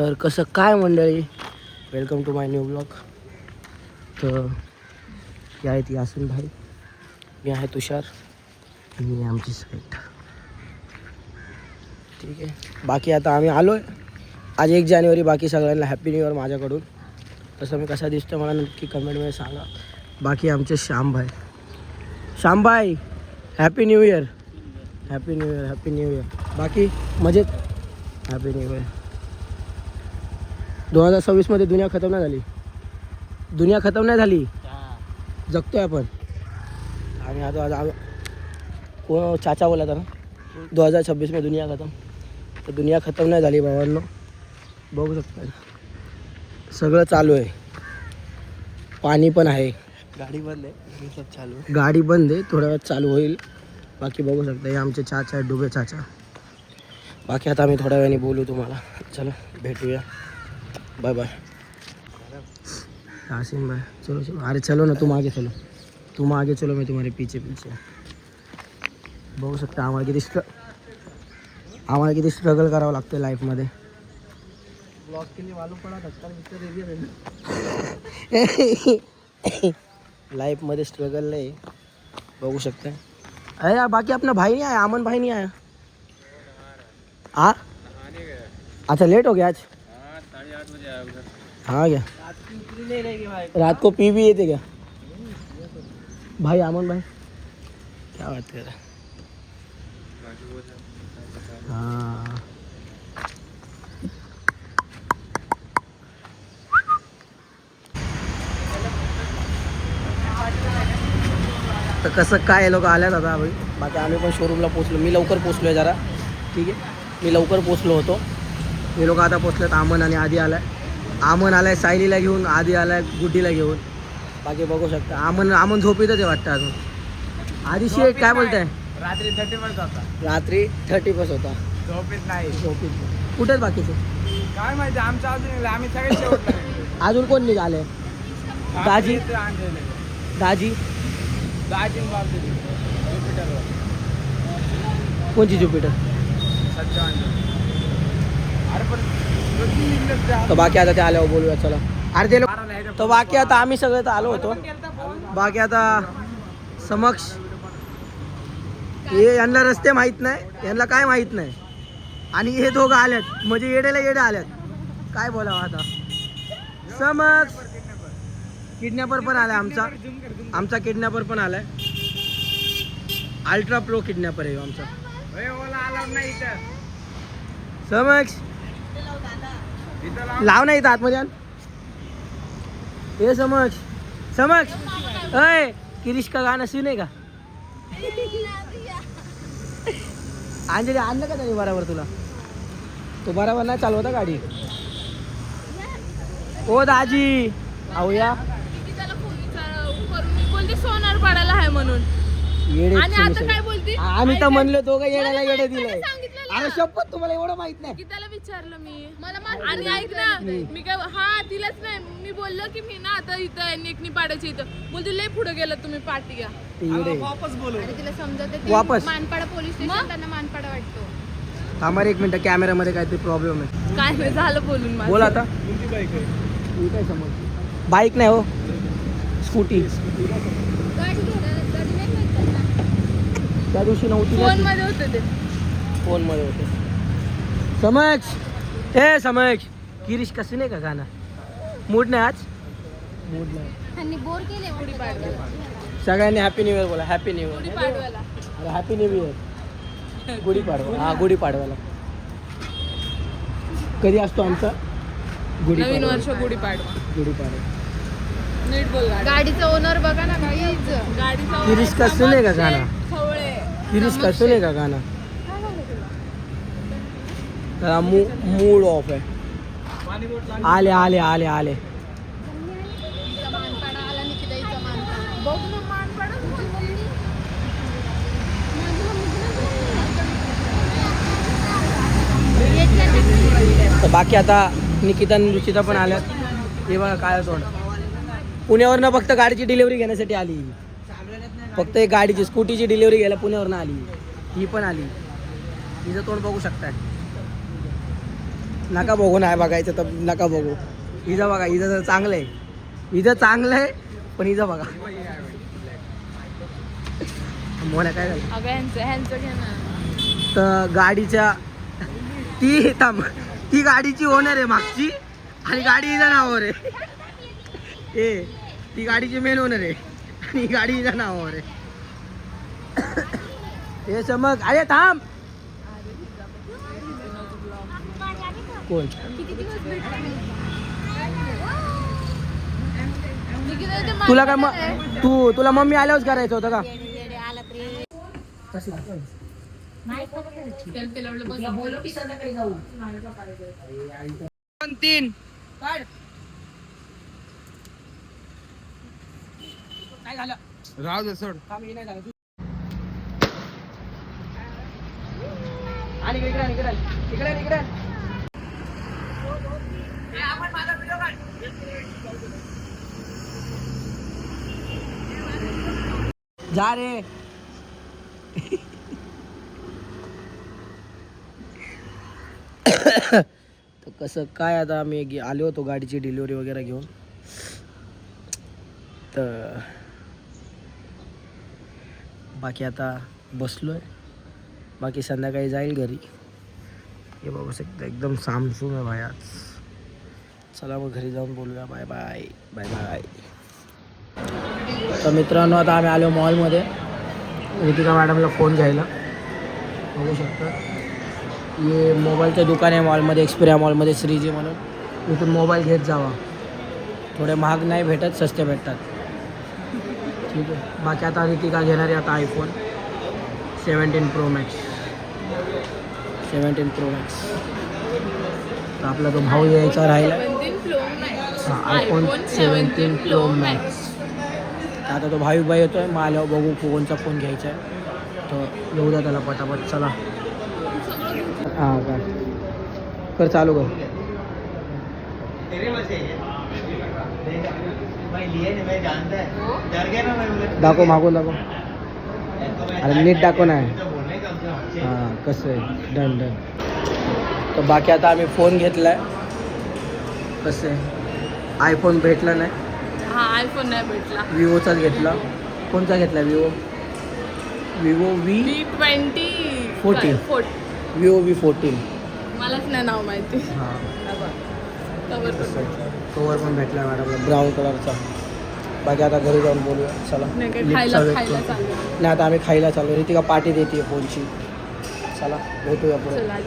तर कसं काय मंडळी, welcome to my new blog. तर हे आहेत यासिन भाई, मी आहे तुषार आणि आमची साईट. ठीक आहे, बाकी आता आम्ही आलो आहे. आज 1 जानेवारी. बाकी सगळ्यांना हॅपी न्यू इयर माझ्याकडून. तसं मी कसा दिसतो मला नक्की कमेंटमध्ये सांगा. बाकी आमचे Shyambhai happy new year. Happy new year, happy new year. बाकी मजेत, हॅपी न्यू इयर. 2026मध्ये दुनिया खतम नाही झाली. दुनिया खतम नाही झाली, जगतोय आपण. आणि आता कोण चाचा बोला था ना 2026 में दुनिया खतम. तर दुनिया खतम नाही झाली भावांनो. बघू शकता सगळं चालू आहे. पाणी पण आहे. गाडी बंद आहे, सब चालू आहे. गाडी बंद आहे, थोड्या वेळात चालू होईल. बाकी बघू शकता हे आमचे चाचा आहेत, डुबे चाचा. बाकी आता आम्ही थोड्या वेळाने बोलू तुम्हाला. चलो भेटूया, बाय बाय. यासिन भाई चलो चलो, अरे चलो ना, तुम आगे चलो, तुम आगे चलो, मैं तुम्हारे पीछे पीछे. बघू शकता आम्हाला किती स्ट्रगल करावं लागतं लाईफमध्ये. ब्लॉग के लिए मालूम पड़ा धक्का मिक्का दे दिया मैंने. लाईफमध्ये स्ट्रगल नाही, बघू शकते. अरे यार बाकी अपना भाई नहीं आया, अमन भाई नहीं आया. हाँ अच्छा, लेट हो गया आज. 8:30 बजे आया उधर. हाँ क्या रात की उतरी नहीं रहेगी भाई. रात को पी भी ये थे क्या भाई, अमन भाई? क्या बात कर रहा है. हाँ तर कसं काय लोक आल्यात आता भाई. बाकी आम्ही पण शोरूमला पोचलो. मी लवकर पोचलो आहे जरा, ठीक आहे. मी लवकर पोचलो होतो. हे लोक आता पोचलेत. अमन आणि आधी आलाय. अमन आलाय सायलीला घेऊन, आधी आलाय गुड्डीला घेऊन. बाकी बघू शकता अमन झोपीतच आहे वाटतं अजून. आधीशी काय बोलताय? रात्री 30 होता. रात्री 30 होता. झोपेत नाही. झोपीत कुठे आहेत बाकीचे? काय माहिती, आमच्या अजून आम्ही सगळे शेवटला अजून कोण निघाले? दाजी दाजी दाजी ज्युपिटरवर कोणची ज्युपिटर? सध्या अरे पण तर बाकी आता ते आल्यावर बोलूया. चला अरे ते लोक. तर बाकी आता आम्ही सगळे तर आलो होतो. बाकी आता समक्ष हे यांना रस्ते माहीत नाही, यांना काय माहीत नाही. आणि हे दोघं आल्यात म्हणजे येड्याला येडे आल्यात. काय बोलावं आता. समक्ष किडनॅपर पण आलाय. आमचा किडनॅपर पण आलाय. अल्ट्रा प्रो किडनॅपर आहे आमचा. समक्ष लाव नाही इथं आतमध्ये आण. हे समक्ष अय किरीश का गाणं सुने का? अंजली आणलं का त्याने बरोबर तुला? तो बरोबर नाही चालवता गाडी. ओ दाजी आहो या. सोनार पाडायला आहे म्हणून. येडे आणि आता काय बोलती? आम्ही तर म्हणलो दोघं येड्याला येडे दिलंय. सांगितलं अरे शपथ तुम्हाला एवढं माहित नाही. की त्याला विचारलं मी. आणि ऐक ना, मी काय हा तिलाच नाही, मी बोललो की मी ना आता इथं नेकनी पाडायची इथं. बोलते लय पुढे गेलं तुम्ही, पाठी घ्या. येडे वापस बोलू. तिला समजत वापस मानपाडा पोलीस स्टेशन, त्यांना मानपाडा वाटतो. थांबा 1 मिनिट, कॅमेरामध्ये काहीतरी प्रॉब्लेम आहे. काय नाही झालं बोलून माझं. बोल आता. कोणती बाईक आहे? तू काय समज. बाईक नाही हो, स्कूटी. त्या दिवशी नव्हती ना फोन ती. मध्ये होते ते. फोनमध्ये होते. समक्ष हे समक्ष किरीश कसं नाही का गाणं? मूड नाही आज. मूड नाही. त्यांनी बोर केले गुढीपाडव्याला. सगळ्यांनी हॅपी न्यू इयर बोला. Happy new year. गुढीपाडव्याला अरे हॅपी न्यू इयर. गुढीपाडवा. हा गुढीपाडव्याला कधी असतो आमचा? नवीन वर्ष गुढीपाडवा. गुढीपाडवा. नीट बोल. गाडीचं ओनर बघा ना गाईच. गाडीचा किरीश कसं नाही का गाणं? खवळे. किरीश कसं नाही का गाणं? मूड ऑफ आहे. आले आले आले आले. मानपाडा आला निकिताईचा मानपाडा. बघ ना मानपाडा. तर बाकी आता निकिता आणि रुचिता पण आल्यात. हे बघा काय तोंड. पुण्यावरनं फक्त गाडीची डिलिव्हरी घेण्यासाठी आली. फक्त एक गाडीची स्कूटीची डिलिव्हरी घ्यायला पुण्यावरनं आली. ही पण आली. तिचं तोंड बघू शकताय. नका बघू नाही बघायचं तर नका बघू. हिचं बघा, हिचं तर चांगलं आहे, हिचं चांगलं आहे, पण हिचं बघा. मोना काय झालं अगं ह्यांचं घे ना. तर गाडीच्या ती गाडीची ओनर आहे मागची आणि गाडी हिच्या नावावर आहे. ए ती गाडीची मेन ओनर आहे आणि ही गाडी हिच्या नावावर आहे. हे समज. अरे थांब. कोण तुला काय तुला मम्मी आल्यावरच करायचं होतं का? तीन काय झालं राहू दे सोड. नाही झालं. आणि इकडे जा रे. तर कसं काय आता आम्ही आलो होतो गाडीची डिलिव्हरी वगैरे घेऊन. तर बाकी आता बसलोय. बाकी संध्याकाळी जाईल घरी. हे बघू शकता एकदम सामसूम आहे भाई आज. चला मग घरी जाऊन बोलूया. Bye bye bye bye. तर मित्रांनो आता आम्ही आलो मॉलमध्ये रितिका मॅडमला फोन घ्यायला. बघू शकता हे मोबाईलचं दुकान आहे मॉलमध्ये, एक्सपिरिया मॉलमध्ये, श्रीजी म्हणून. इथून मोबाईल घेत जावा. थोडे महाग नाही भेटत, सस्ते भेटतात. ठीक आहे. बाकी आता रितिका घेणार आहे आता आयफोन 17 प्रो मॅक्स. तर आपला तो भाऊ यायचा राहिला. हां आयफोन 17 प्रो मॅक्स. आता तो भाई येतोय. मग आल्यावर बघू कोणचा फोन घ्यायचा आहे. तर येऊ द्या त्याला पटापट. चला हां का कर चालू कर. दाखव मागून दाखव. अरे नीट दाखव ना. हां कसं आहे. डन. तर बाकी आता आम्ही फोन घेतला आहे. कसं आहे आयफोन भेटला नाही. हा आयफोन नाही भेटला. विवोचाच घेतला. कोणता घेतला? Vivo V20 Vivo V14. मलाच नाही नाव माहिती. हां कवर कवर पण भेटला मॅडमला ब्राऊन कलरचा. बाकी आता घरी जाऊन बोलूया. चला खायला चालू. नाही आता आम्ही खायला चालू. रितिका पार्टी देते फोनची. चला भेटूया पुढे. चला